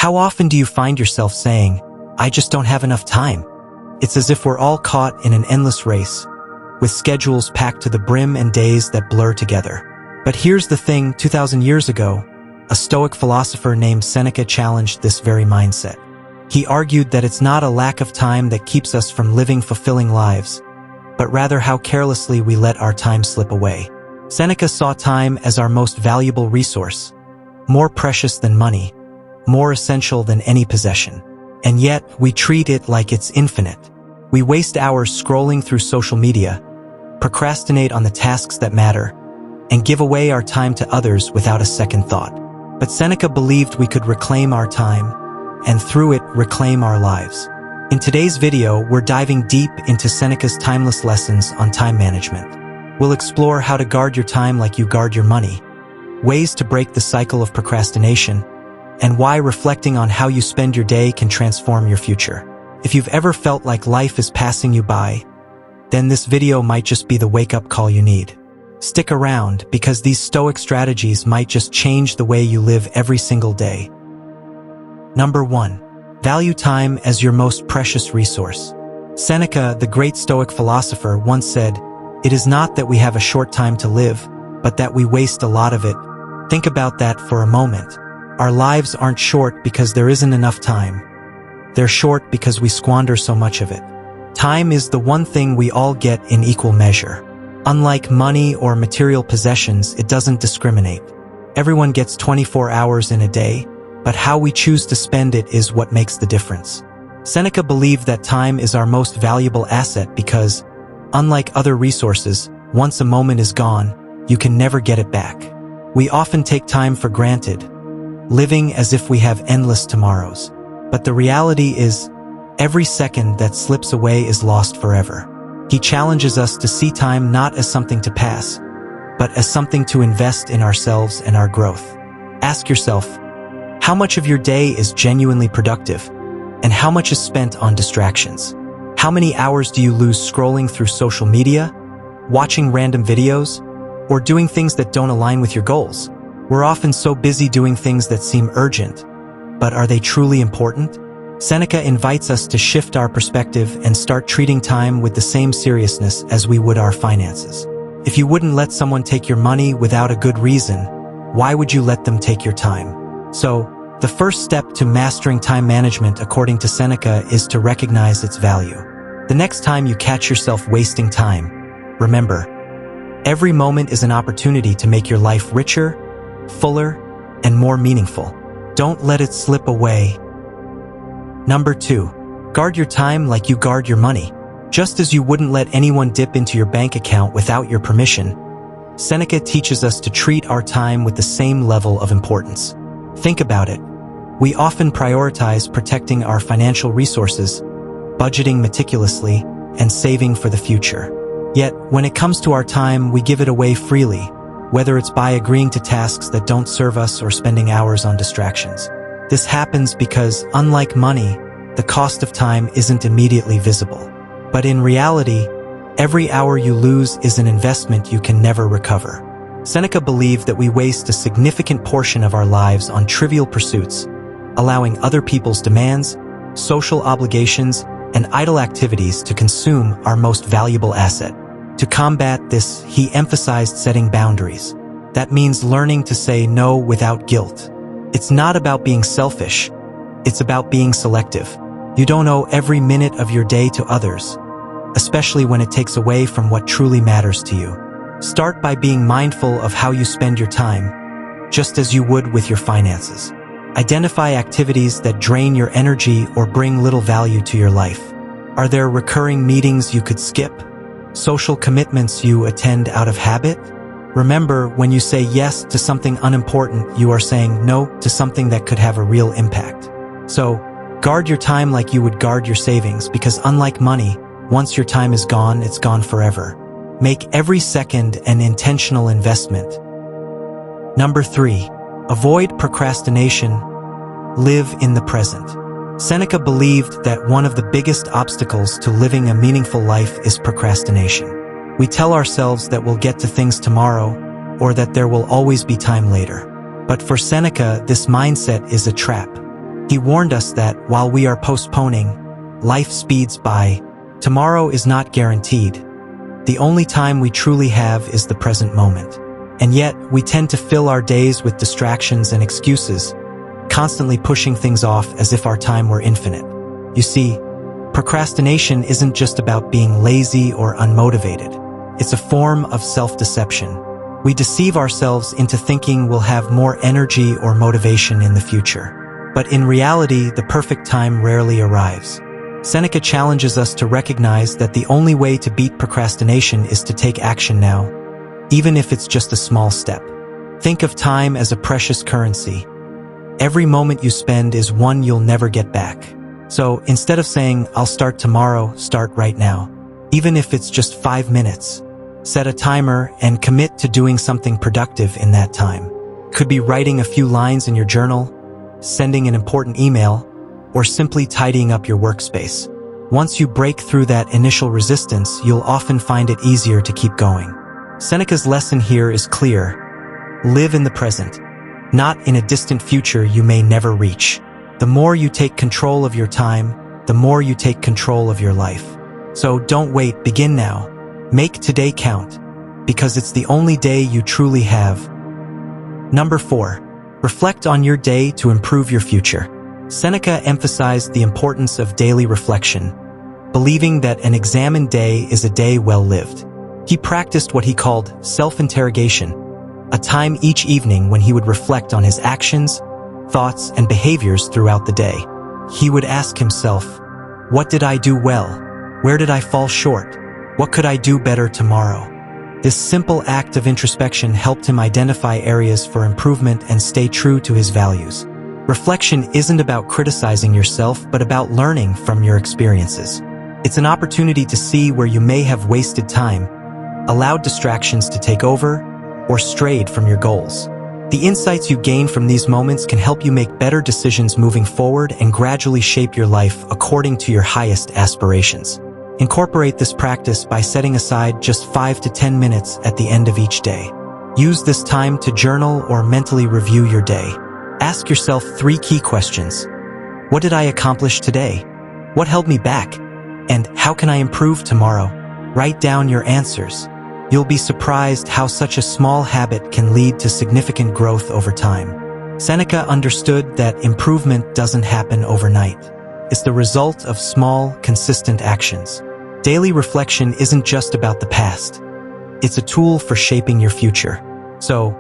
How often do you find yourself saying, "I just don't have enough time"? It's as if we're all caught in an endless race, with schedules packed to the brim and days that blur together. But here's the thing, 2,000 years ago, a Stoic philosopher named Seneca challenged this very mindset. He argued that it's not a lack of time that keeps us from living fulfilling lives, but rather how carelessly we let our time slip away. Seneca saw time as our most valuable resource, more precious than money, more essential than any possession. And yet, we treat it like it's infinite. We waste hours scrolling through social media, procrastinate on the tasks that matter, and give away our time to others without a second thought. But Seneca believed we could reclaim our time, and through it, reclaim our lives. In today's video, we're diving deep into Seneca's timeless lessons on time management. We'll explore how to guard your time like you guard your money, ways to break the cycle of procrastination, and why reflecting on how you spend your day can transform your future. If you've ever felt like life is passing you by, then this video might just be the wake-up call you need. Stick around, because these Stoic strategies might just change the way you live every single day. Number 1. Value time as your most precious resource. Seneca, the great Stoic philosopher, once said, "It is not that we have a short time to live, but that we waste a lot of it." Think about that for a moment. Our lives aren't short because there isn't enough time. They're short because we squander so much of it. Time is the one thing we all get in equal measure. Unlike money or material possessions, it doesn't discriminate. Everyone gets 24 hours in a day, but how we choose to spend it is what makes the difference. Seneca believed that time is our most valuable asset because, unlike other resources, once a moment is gone, you can never get it back. We often take time for granted, living as if we have endless tomorrows. But the reality is, every second that slips away is lost forever. He challenges us to see time not as something to pass, but as something to invest in ourselves and our growth. Ask yourself, how much of your day is genuinely productive, and how much is spent on distractions? How many hours do you lose scrolling through social media, watching random videos, or doing things that don't align with your goals? We're often so busy doing things that seem urgent, but are they truly important? Seneca invites us to shift our perspective and start treating time with the same seriousness as we would our finances. If you wouldn't let someone take your money without a good reason, why would you let them take your time? So, the first step to mastering time management, according to Seneca, is to recognize its value. The next time you catch yourself wasting time, remember, every moment is an opportunity to make your life richer, fuller, and more meaningful. Don't let it slip away. Number 2. Guard your time like you guard your money. Just as you wouldn't let anyone dip into your bank account without your permission, Seneca teaches us to treat our time with the same level of importance. Think about it. We often prioritize protecting our financial resources, budgeting meticulously, and saving for the future. Yet, when it comes to our time, we give it away freely, whether it's by agreeing to tasks that don't serve us or spending hours on distractions. This happens because, unlike money, the cost of time isn't immediately visible. But in reality, every hour you lose is an investment you can never recover. Seneca believed that we waste a significant portion of our lives on trivial pursuits, allowing other people's demands, social obligations, and idle activities to consume our most valuable asset. To combat this, he emphasized setting boundaries. That means learning to say no without guilt. It's not about being selfish, it's about being selective. You don't owe every minute of your day to others, especially when it takes away from what truly matters to you. Start by being mindful of how you spend your time, just as you would with your finances. Identify activities that drain your energy or bring little value to your life. Are there recurring meetings you could skip? Social commitments you attend out of habit? Remember, when you say yes to something unimportant, you are saying no to something that could have a real impact. So, guard your time like you would guard your savings, because unlike money, once your time is gone, it's gone forever. Make every second an intentional investment. Number 3. Avoid procrastination. Live in the present. Seneca believed that one of the biggest obstacles to living a meaningful life is procrastination. We tell ourselves that we'll get to things tomorrow, or that there will always be time later. But for Seneca, this mindset is a trap. He warned us that while we are postponing, life speeds by. Tomorrow is not guaranteed. The only time we truly have is the present moment. And yet, we tend to fill our days with distractions and excuses, constantly pushing things off as if our time were infinite. You see, procrastination isn't just about being lazy or unmotivated. It's a form of self-deception. We deceive ourselves into thinking we'll have more energy or motivation in the future. But in reality, the perfect time rarely arrives. Seneca challenges us to recognize that the only way to beat procrastination is to take action now, even if it's just a small step. Think of time as a precious currency. Every moment you spend is one you'll never get back. So instead of saying, "I'll start tomorrow," start right now. Even if it's just 5 minutes. Set a timer and commit to doing something productive in that time. Could be writing a few lines in your journal, sending an important email, or simply tidying up your workspace. Once you break through that initial resistance, you'll often find it easier to keep going. Seneca's lesson here is clear. Live in the present, not in a distant future you may never reach. The more you take control of your time, the more you take control of your life. So don't wait, begin now. Make today count, because it's the only day you truly have. Number 4. Reflect on your day to improve your future. Seneca emphasized the importance of daily reflection, believing that an examined day is a day well lived. He practiced what he called self-interrogation, a time each evening when he would reflect on his actions, thoughts, and behaviors throughout the day. He would ask himself, what did I do well? Where did I fall short? What could I do better tomorrow? This simple act of introspection helped him identify areas for improvement and stay true to his values. Reflection isn't about criticizing yourself, but about learning from your experiences. It's an opportunity to see where you may have wasted time, allowed distractions to take over, or strayed from your goals. The insights you gain from these moments can help you make better decisions moving forward and gradually shape your life according to your highest aspirations. Incorporate this practice by setting aside just 5 to 10 minutes at the end of each day. Use this time to journal or mentally review your day. Ask yourself 3 key questions. What did I accomplish today? What held me back? And how can I improve tomorrow? Write down your answers. You'll be surprised how such a small habit can lead to significant growth over time. Seneca understood that improvement doesn't happen overnight. It's the result of small, consistent actions. Daily reflection isn't just about the past. It's a tool for shaping your future. So,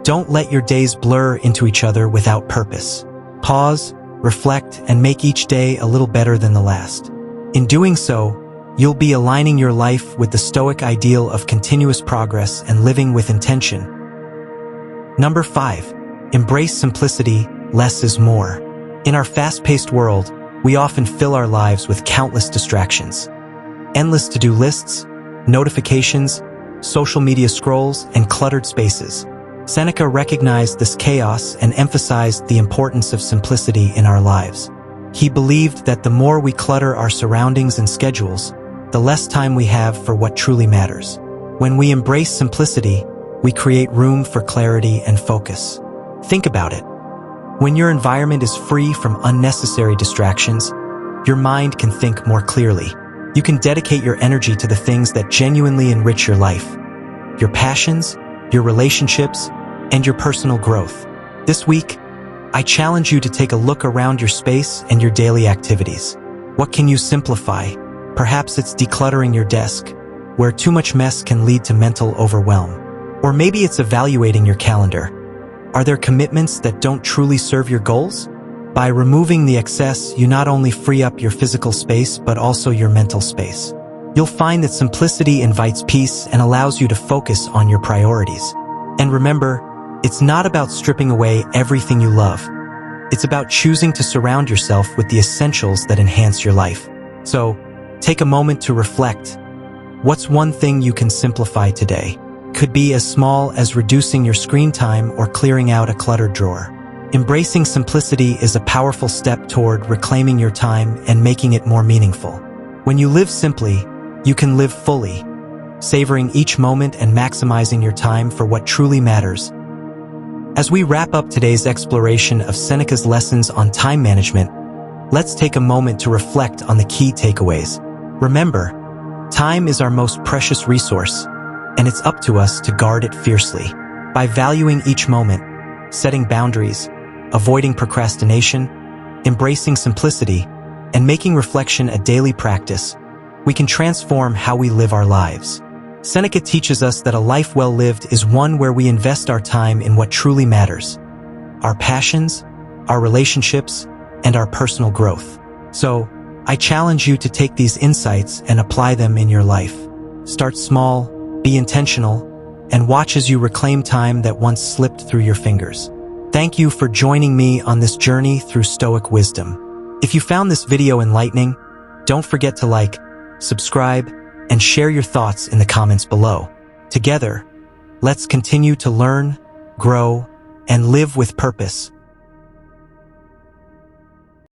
don't let your days blur into each other without purpose. Pause, reflect, and make each day a little better than the last. In doing so, you'll be aligning your life with the Stoic ideal of continuous progress and living with intention. Number 5. Embrace simplicity, less is more. In our fast-paced world, we often fill our lives with countless distractions. Endless to-do lists, notifications, social media scrolls, and cluttered spaces. Seneca recognized this chaos and emphasized the importance of simplicity in our lives. He believed that the more we clutter our surroundings and schedules, the less time we have for what truly matters. When we embrace simplicity, we create room for clarity and focus. Think about it. When your environment is free from unnecessary distractions, your mind can think more clearly. You can dedicate your energy to the things that genuinely enrich your life, your passions, your relationships, and your personal growth. This week, I challenge you to take a look around your space and your daily activities. What can you simplify? Perhaps it's decluttering your desk, where too much mess can lead to mental overwhelm. Or maybe it's evaluating your calendar. Are there commitments that don't truly serve your goals? By removing the excess, you not only free up your physical space, but also your mental space. You'll find that simplicity invites peace and allows you to focus on your priorities. And remember, it's not about stripping away everything you love. It's about choosing to surround yourself with the essentials that enhance your life. So, take a moment to reflect. What's one thing you can simplify today? Could be as small as reducing your screen time or clearing out a cluttered drawer. Embracing simplicity is a powerful step toward reclaiming your time and making it more meaningful. When you live simply, you can live fully, savoring each moment and maximizing your time for what truly matters. As we wrap up today's exploration of Seneca's lessons on time management, let's take a moment to reflect on the key takeaways. Remember, time is our most precious resource, and it's up to us to guard it fiercely. By valuing each moment, setting boundaries, avoiding procrastination, embracing simplicity, and making reflection a daily practice, we can transform how we live our lives. Seneca teaches us that a life well lived is one where we invest our time in what truly matters: our passions, our relationships, and our personal growth. So, I challenge you to take these insights and apply them in your life. Start small, be intentional, and watch as you reclaim time that once slipped through your fingers. Thank you for joining me on this journey through Stoic wisdom. If you found this video enlightening, don't forget to like, subscribe, and share your thoughts in the comments below. Together, let's continue to learn, grow, and live with purpose.